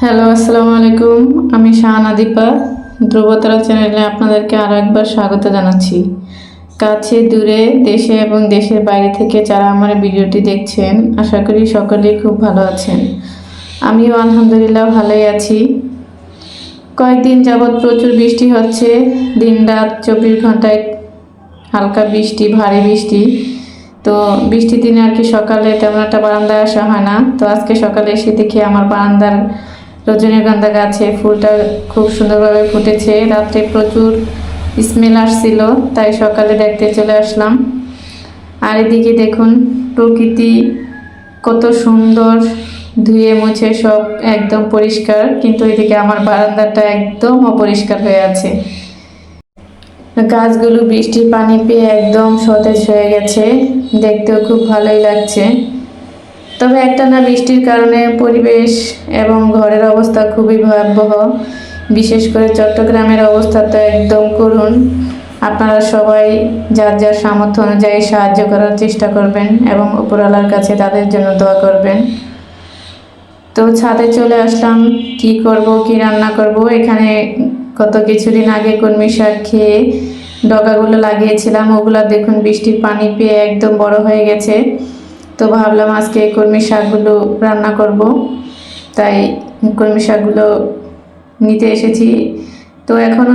Hello, আসসালামু আলাইকুম। আমি শাহানা দীপা। ধ্রুবতারা চ্যানেলে আপনাদেরকে আরও একবার স্বাগত জানাচ্ছি। কাছে দূরে, দেশে এবং দেশের বাইরে থেকে যারা আমার ভিডিওটি দেখছেন, আশা করি সকলেই খুব ভালো আছেন। আমিও আলহামদুলিল্লাহ ভালোই আছি। কয়েকদিন যাবৎ প্রচুর বৃষ্টি হচ্ছে, দিন রাত 24 ঘন্টায় হালকা বৃষ্টি, ভারী বৃষ্টি। তো বৃষ্টির দিনে আর কি সকালে তেমন একটা বারান্দায় আসা হয় না। তো আজকে সকালে এসে দেখি আমার বারান্দার রজনীগন্ধা গাছে ফুলটা খুব সুন্দরভাবে ফুটেছে। রাত্রে প্রচুর স্মেল আসছিল, তাই সকালে দেখতে চলে আসলাম। আর এদিকে দেখুন প্রকৃতি কত সুন্দর, ধুয়ে মুছে সব একদম পরিষ্কার, কিন্তু এদিকে আমার বারান্দাটা একদম অপরিষ্কার হয়ে আছে। গাছগুলো বৃষ্টির পানি পেয়ে একদম সতেজ হয়ে গেছে, দেখতেও খুব ভালোই লাগছে। তবে একটানা বৃষ্টির কারণে পরিবেশ এবং ঘরের অবস্থা খুবই ভয়াবহ। বিশেষ করে চট্টগ্রামের অবস্থা তো একদম করুণ। আপনারা সবাই যার যার সামর্থ্য অনুযায়ী সাহায্য করার চেষ্টা করবেন এবং উপরওয়ালার কাছে তাদের জন্য দোয়া করবেন। তো ছাদে চলে আসলাম, কি করব, কি রান্না করব। এখানে গত কিছুদিন আগে কলমি শাক খেয়ে ডগাগুলো লাগিয়েছিলাম, ওগুলা দেখুন বৃষ্টির পানি পেয়ে একদম বড় হয়ে গেছে। তো ভাবলাম আজকে কলমি শাকগুলো রান্না করব, তাই কলমি শাকগুলো নিতে এসেছি। তো এখনও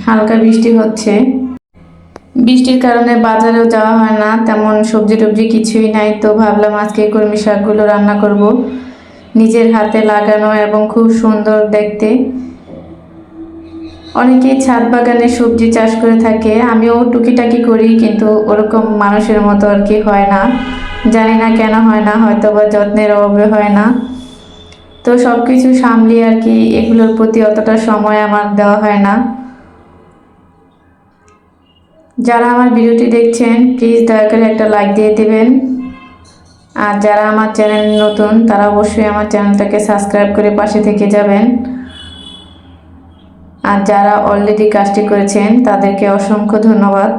হালকা বৃষ্টি হচ্ছে। বৃষ্টির কারণে বাজারেও যাওয়া হয় না, তেমন সবজি টবজি কিছুই নাই। তো ভাবলাম আজকে কলমি শাকগুলো রান্না করব, নিজের হাতে লাগানো এবং খুব সুন্দর দেখতে। অনেকেই ছাদ বাগানে সবজি চাষ করে থাকে, আমিও টুকিটাকি করি, কিন্তু ওরকম মানুষের মতো আর কি হয় না। জানি না কেন হয় না, হয়তো বা যত্নের অভাবে হয় না। তো সব কিছু সামলিয়ে আর কি এগুলোর প্রতি অতটা সময় আমার দেওয়া হয় না। যারা আমার ভিডিওটি দেখছেন প্লিজ দয়া করে একটা লাইক দিয়ে দেবেন। আর যারা আমার চ্যানেল নতুন তারা অবশ্যই আমার চ্যানেলটাকে সাবস্ক্রাইব করে পাশে থেকে যাবেন। আর যারা অলরেডি কাজটি করেছেন তাদেরকে অসংখ্য ধন্যবাদ।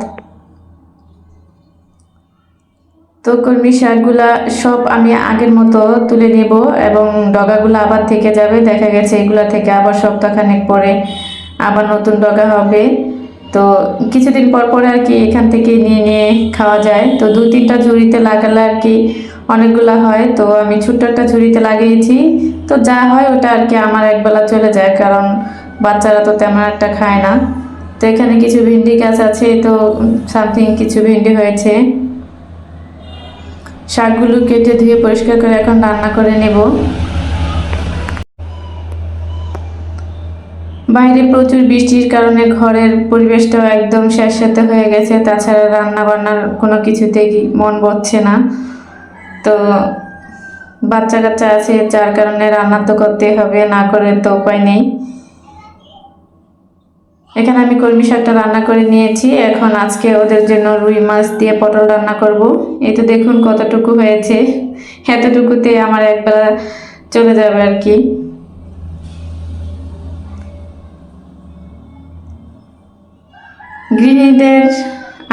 তো কলমি শাকগুলা সব আমি আগের মতো তুলে নেব এবং ডগাগুলো আবার থেকে যাবে। দেখা গেছে এগুলা থেকে আবার সপ্তাহখানেক পরে আবার নতুন ডগা হবে। তো কিছুদিন পর পরে আর কি এখান থেকে নিয়ে নিয়ে খাওয়া যায়। তো 2-3টা ঝুড়িতে লাগালে আর কি অনেকগুলা হয়। তো আমি ছোট্ট একটা ঝুড়িতে লাগিয়েছি, তো যা হয় ওটা আর কি আমার একবেলা চলে যায়, কারণ বাচ্চারা তো তেমন একটা খায় না। তো এখানে কিছু ভেন্ডি গাছ আছে, তো সামথিং কিছু ভেন্ডি হয়েছে। শাকগুলো কেটে ধুয়ে পরিষ্কার করে এখন রান্না করে নেব। বাইরে প্রচুর বৃষ্টির কারণে ঘরের পরিবেশটাও একদম স্যাঁতস্যাঁতে হয়ে গেছে। তাছাড়া রান্না বান্নার কোনো কিছুতেই মন বসছে না। তো বাচ্চা কাচ্চা আছে, যার কারণে রান্না তো করতেই হবে, না করে তো উপায় নেই। এখানে আমি কলমি শাকটা রান্না করে নিয়েছি। এখন আজকে ওদের জন্য রুই মাছ দিয়ে পটল রান্না করব। এই তো দেখুন কতটুকু হয়েছে, এতটুকুতে আমার একবেলা চলে যাবে আর কি। গৃহিণীদের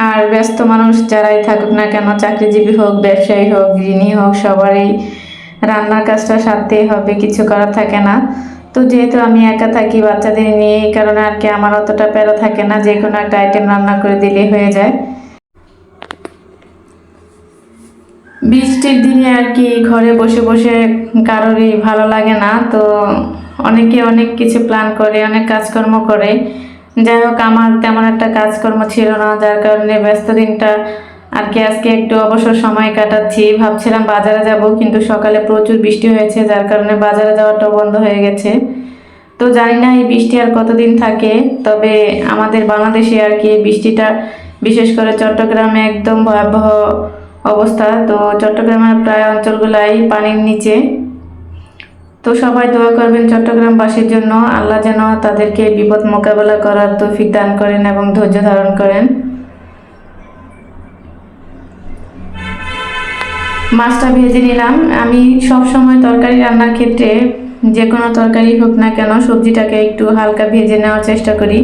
আর ব্যস্ত মানুষ যারাই থাকুক না কেন, চাকরিজীবী হোক, ব্যবসায়ী হোক, গৃহিণী হোক, সবারই রান্নার কাজটা সারতেই হবে, কিছু করার থাকে না। তো যেহেতু আমি একা থাকি বাচ্চাদের নিয়ে, এই কারণে আর কি আমার অতটা প্যারা থাকে না, যে কোনো একটা আইটেম রান্না করে দিলেই হয়ে যায়। বৃষ্টির দিনে আর কি ঘরে বসে বসে কারোরই ভালো লাগে না। তো অনেকে অনেক কিছু প্ল্যান করে, অনেক কাজকর্ম করে। যাই হোক, আমার তেমন একটা কাজকর্ম ছিল না, যার কারণে ব্যস্ত দিনটা আর কি আজকে একটু অবসর সময় কাটাচ্ছি। ভাবছিলাম বাজারে যাব, কিন্তু সকালে প্রচুর বৃষ্টি হয়েছে, যার কারণে বাজারে যাওয়াটাও বন্ধ হয়ে গেছে। তো জানি না এই বৃষ্টি আর কতদিন থাকে। তবে আমাদের বাংলাদেশে আর কি বৃষ্টিটা, বিশেষ করে চট্টগ্রামে একদম ভয়াবহ অবস্থা। তো চট্টগ্রামের প্রায় অঞ্চলগুলাই পানির নিচে। তো সবাই দোয়া করবেন চট্টগ্রামবাসীর জন্য, আল্লাহ যেন তাদেরকে বিপদ মোকাবেলা করার তৌফিক দান করেন এবং ধৈর্য ধারণ করেন। মাছটা ভেজে নিলাম। আমি সব সময় তরকারি রান্নার ক্ষেত্রে, যে কোনো তরকারি হোক না কেন, সবজিটাকে একটু হালকা ভেজে নেওয়ার চেষ্টা করি।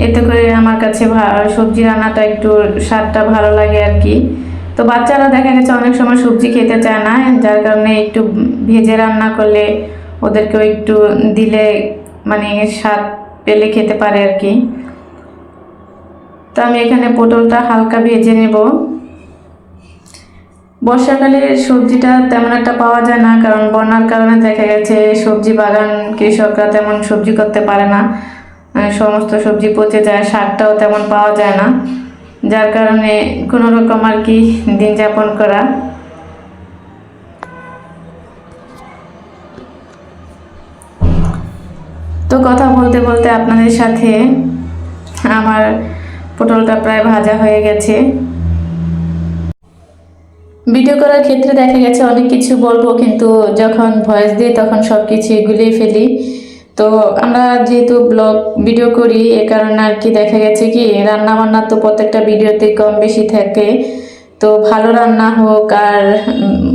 এতে করে আমার কাছে সবজি রান্নাটা একটু স্বাদটা ভালো লাগে আর কি। তো বাচ্চারা দেখা গেছে অনেক সময় সবজি খেতে চায় না, যার কারণে একটু ভেজে রান্না করলে ওদেরকেও একটু দিলে মানে স্বাদ পেলে খেতে পারে আর কি। তো আমি এখানে পটলটা হালকা ভেজে নেব। বর্ষাকালে সবজিটা তেমন একটা পাওয়া যায় না, কারণ বন্যার কারণে দেখা গেছে সবজি বাগান কৃষকরা তেমন সবজি করতে পারে না, সমস্ত সবজি পচে যায়, শাকটাও তেমন পাওয়া যায় না, যার কারণে কোনো রকম আর কি দিন যাপন করা। তো কথা বলতে বলতে আপনাদের সাথে আমার পটলটা প্রায় ভাজা হয়ে গেছে। ভিডিও করার ক্ষেত্রে দেখা গেছে অনেক কিছু বলবো, কিন্তু যখন ভয়েস দিই তখন সব কিছু গুলিয়ে ফেলি। তো আমরা যেহেতু ব্লগ ভিডিও করি এ কারণে আর কি দেখা গেছে কি রান্না বান্না তো প্রত্যেকটা ভিডিওতে কম বেশি থাকে। তো ভালো রান্না হোক আর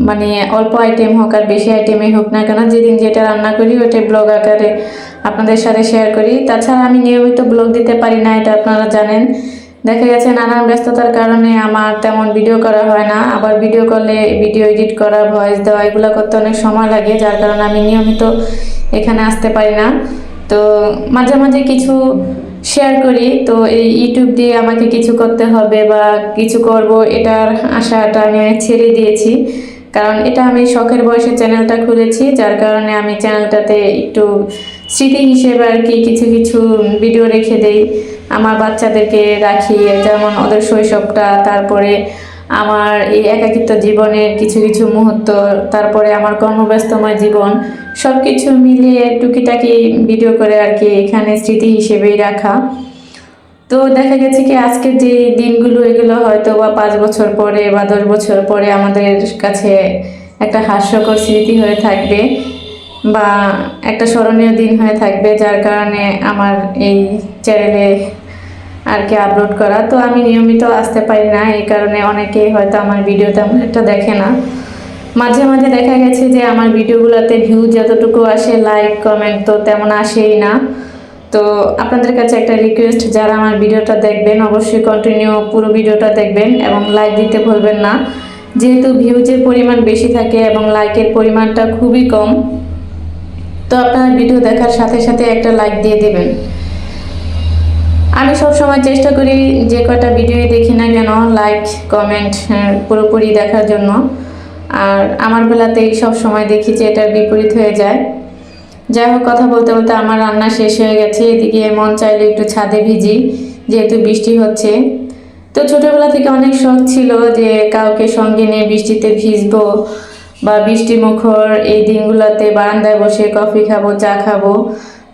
মানে অল্প আইটেম হোক আর বেশি আইটেমই হোক না কেন, যেদিন যেটা রান্না করি ওইটাই ব্লগ আকারে আপনাদের সাথে শেয়ার করি। তাছাড়া আমি নিয়মিত ব্লগ দিতে পারি না, এটা আপনারা জানেন। দেখা গেছে নানান ব্যস্ততার কারণে আমার তেমন ভিডিও করা হয় না, আবার ভিডিও করলে ভিডিও এডিট করা, ভয়েস দেওয়া এগুলো করতে অনেক সময় লাগে, যার কারণে আমি নিয়মিত এখানে আসতে পারি না। তো মাঝে মাঝে কিছু শেয়ার করি। তো এই ইউটিউব দিয়ে আমাকে কিছু করতে হবে বা কিছু করব এটার আশাটা আমি ছেড়ে দিয়েছি, কারণ এটা আমি শখের বয়সে চ্যানেলটা খুলেছি, যার কারণে আমি চ্যানেলটাতে একটু স্মৃতি হিসেবে আর কি কিছু কিছু ভিডিও রেখে দেই। আমার বাচ্চাদেরকে রাখি, যেমন ওদের শৈশবটা, তারপরে আমার এই একাকিত্ব জীবনের কিছু কিছু মুহূর্ত, তারপরে আমার কর্মব্যস্তময় জীবন, সব কিছু মিলিয়ে টুকিটাকি ভিডিও করে আর কি এখানে স্মৃতি হিসেবেই রাখা। তো দেখা গেছে কি আজকের যে দিনগুলো এগুলো হয়তো বা 5 বছর পরে বা 10 বছর পরে আমাদের কাছে একটা হাস্যকর স্মৃতি হয়ে থাকবে বা একটা স্মরণীয় দিন হয়ে থাকবে, যার কারণে আমার এই চ্যানেলে আর কি আপলোড করা। তো আমি নিয়মিত আসতে পারি না, এই কারণে অনেকেই হয়তো আমার ভিডিও তেমন একটা দেখে না। মাঝে মাঝে দেখা গেছে যে আমার ভিডিওগুলোতে ভিউ যতটুকু আসে, লাইক কমেন্ট তো তেমন আসেই না। তো আপনাদের কাছে একটা রিকোয়েস্ট, যারা আমার ভিডিওটা দেখবেন অবশ্যই কন্টিনিউ পুরো ভিডিওটা দেখবেন এবং লাইক দিতে ভুলবেন না, যেহেতু ভিউজের পরিমাণ বেশি থাকে এবং লাইকের পরিমাণটা খুবই কম। তো আপনারা ভিডিও দেখার সাথে সাথে একটা লাইক দিয়ে দেবেন। আমি সব সময় চেষ্টা করি যে কয়টা ভিডিও দেখি না কেন লাইক কমেন্ট পুরোপুরি দেখার জন্য, আর আমার বেলাতেই সব সময় দেখি যে এটার বিপরীত হয়ে যায়। যাই হোক, কথা বলতে বলতে আমার রান্না শেষ হয়ে গেছে। এদিকে মন চাইলে একটু ছাদে ভিজি, যেহেতু বৃষ্টি হচ্ছে। তো ছোটবেলা থেকে অনেক শখ ছিল যে কাউকে সঙ্গে নিয়ে বৃষ্টিতে ভিজবো বা বৃষ্টি মুখর এই দিনগুলোতে বারান্দায় বসে কফি খাবো, চা খাবো।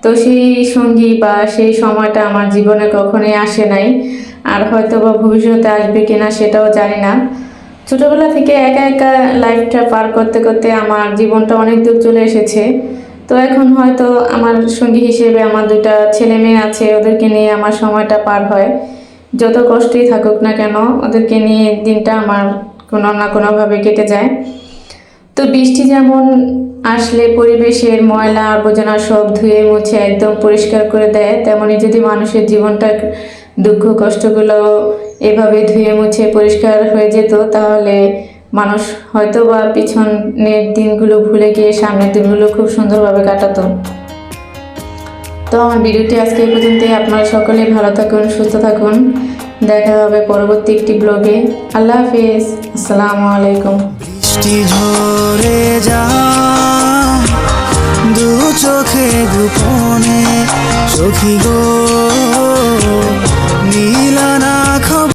তো সেই সঙ্গী বা সেই সময়টা আমার জীবনে কখনোই আসে নাই, আর হয়তো বা ভবিষ্যতে আসবে কিনা সেটাও জানি না। ছোটবেলা থেকে একা একা লাইফটা পার করতে করতে আমার জীবনটা অনেক দূর চলে এসেছে। তো এখন হয়তো আমার সঙ্গী হিসেবে আমার 2টা ছেলে মেয়ে আছে, ওদেরকে নিয়ে আমার সময়টা পার হয়। যত কষ্টই থাকুক না কেন ওদেরকে নিয়ে দিনটা আমার কোনো না কোনোভাবে কেটে যায়। তো বৃষ্টি যেমন আসলে পরিবেশের ময়লা আবর্জনা সব ধুয়ে মুছে একদম পরিষ্কার করে দেয়, তেমনি যদি মানুষের জীবনটা দুঃখ কষ্টগুলো এভাবে ধুয়ে মুছে পরিষ্কার হয়ে যেত, তাহলে মানুষ হয়তো বা পিছনের দিনগুলো ভুলে গিয়ে সামনের দিনগুলো খুব সুন্দরভাবে কাটাতো। তো আমার ভিডিওটি আজকে এই পর্যন্তই। আপনারা সকলেই ভালো থাকুন, সুস্থ থাকুন। দেখা হবে পরবর্তী একটি ব্লগে। আল্লাহ হাফিজ, আসসালামু আলাইকুম। বৃষ্টি ঝরে যা দু চোখে গোপনে সখী গো।